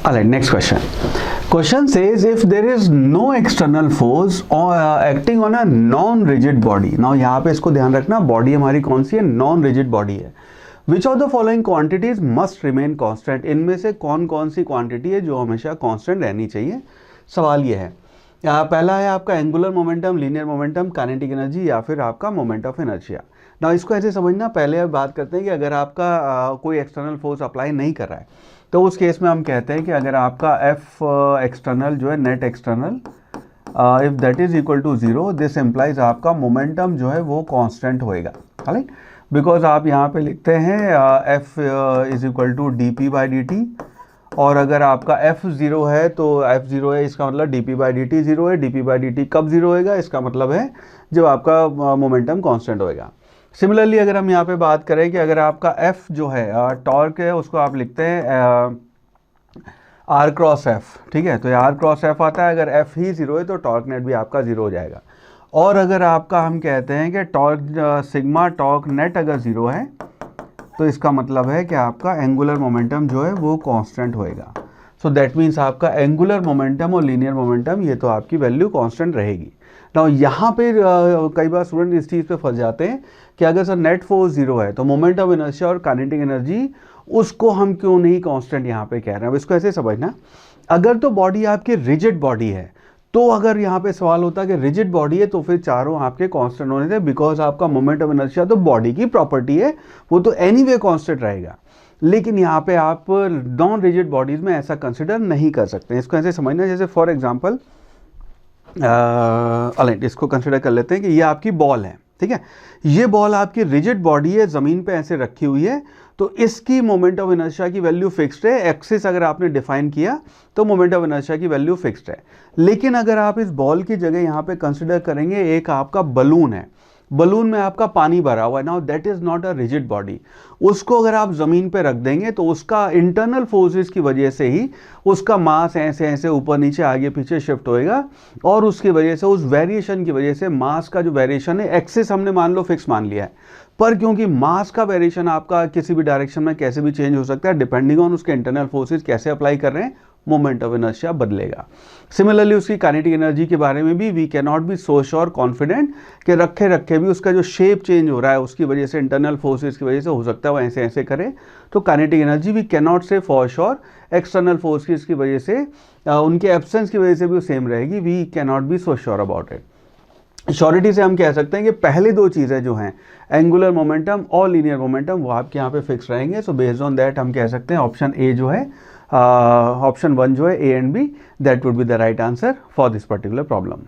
Alright, next question. Question says if there is no external force or acting on a non-rigid body. Now यहाँ पे इसको ध्यान रखना, body हमारी कौन सी है, नॉन रिजिड बॉडी है. Which of the following quantities must remain constant? इनमें से कौन कौन सी क्वांटिटी है जो हमेशा कांस्टेंट रहनी चाहिए. सवाल ये है, पहला है आपका angular momentum, linear momentum, kinetic energy या फिर आपका मोमेंट ऑफ इनर्शिया. ना इसको ऐसे समझना, पहले अब बात करते हैं कि अगर आपका कोई एक्सटर्नल फोर्स अप्लाई नहीं कर रहा है तो उस केस में हम कहते हैं कि अगर आपका एफ एक्सटर्नल जो है, net external, if that is equal to 0, this implies आपका मोमेंटम जो है वो कांस्टेंट होएगा. राइट, बिकॉज आप यहाँ पे लिखते हैं F is equal to D P by D T, और अगर आपका एफ 0 है तो एफ 0 है, इसका मतलब D P by D T 0 है. D P by D T कब 0 होएगा, इसका मतलब है जब आपका मोमेंटम कांस्टेंट होएगा. सिमिलरली अगर हम यहाँ पे बात करें कि अगर आपका एफ जो है टॉर्क है, उसको आप लिखते हैं आर क्रॉस एफ. ठीक है, तो ये आर क्रॉस एफ आता है. अगर एफ ही 0 है तो टॉर्क नेट भी आपका 0 हो जाएगा. और अगर आपका हम कहते हैं कि टॉर्क सिग्मा टॉर्क नेट अगर 0 है तो इसका मतलब है कि आपका एंगुलर मोमेंटम जो है वो कांस्टेंट होएगा. सो दैट मीन्स आपका एंगुलर मोमेंटम और लीनियर मोमेंटम ये तो आपकी वैल्यू कांस्टेंट रहेगी. नाउ यहाँ पे कई बार स्टूडेंट इस चीज़ पे फंस जाते हैं कि अगर सर नेट फोर्स 0 है तो मोमेंट ऑफ इनर्शिया और काइनेटिक एनर्जी उसको हम क्यों नहीं कांस्टेंट यहाँ पे कह रहे हैं. अब इसको ऐसे समझना, अगर तो बॉडी आपकी रिजिड बॉडी है तो अगर यहाँ पे सवाल होता है कि रिजिड बॉडी है तो फिर चारों आपके कांस्टेंट होने थे, बिकॉज आपका मोमेंट ऑफ इनर्शिया तो बॉडी की प्रॉपर्टी है, वो तो एनीवे कांस्टेंट रहेगा. लेकिन यहाँ पे आप नॉन रिजिड बॉडीज में ऐसा कंसिडर नहीं कर सकते. इसको ऐसे समझना, जैसे फॉर एग्जांपल इसको कंसिडर कर लेते हैं कि ये आपकी बॉल है. ठीक है, ये बॉल आपकी रिजिड बॉडी है, ज़मीन पे ऐसे रखी हुई है, तो इसकी मोमेंट ऑफ इनर्शिया की वैल्यू फिक्स्ड है. एक्सिस अगर आपने डिफाइन किया तो मोमेंट ऑफ इनर्शिया की वैल्यू फिक्स्ड है. लेकिन अगर आप इस बॉल की जगह यहाँ पे कंसिडर करेंगे एक आपका बलून है, बलून में आपका पानी भरा हुआ है. Now that is not a rigid body. उसको अगर आप ज़मीन पे रख देंगे तो उसका इंटरनल फोर्सेस की वजह से ही उसका मास ऐसे ऐसे ऊपर नीचे आगे पीछे शिफ्ट होएगा, और उसकी वजह से, उस वेरिएशन की वजह से, मास का जो वेरिएशन है, एक्सिस हमने मान लो फिक्स मान लिया है, पर क्योंकि मास का वेरिएशन आपका किसी भी डायरेक्शन में कैसे भी चेंज हो सकता है, डिपेंडिंग ऑन उसके इंटरनल फोर्सेस कैसे अप्लाई कर रहे हैं, मोमेंट ऑफ इनर्शिया बदलेगा. सिमिलरली उसकी काइनेटिक एनर्जी के बारे में भी we can not be so sure confident कि रखे रखे भी उसका जो शेप चेंज हो रहा है उसकी वजह से, इंटरनल फोर्सेस की वजह से हो सकता है वो ऐसे ऐसे करे. तो kinetic energy we can not say for sure, external forces की वजह से, उनके एब्सेंस की वजह से भी वो सेम रहेगी. We can not be so sure about it. Surety से हम कह सकते हैं कि पहले दो चीज़ें जो हैं, एंगुलर मोमेंटम और लीनियर मोमेंटम, वो आपके यहाँ पे फिक्स रहेंगे. सो बेस्ड ऑन दैट हम कह सकते हैं ऑप्शन ए जो है, ऑप्शन 1 जो है, A and B, that would be the right answer for this particular problem.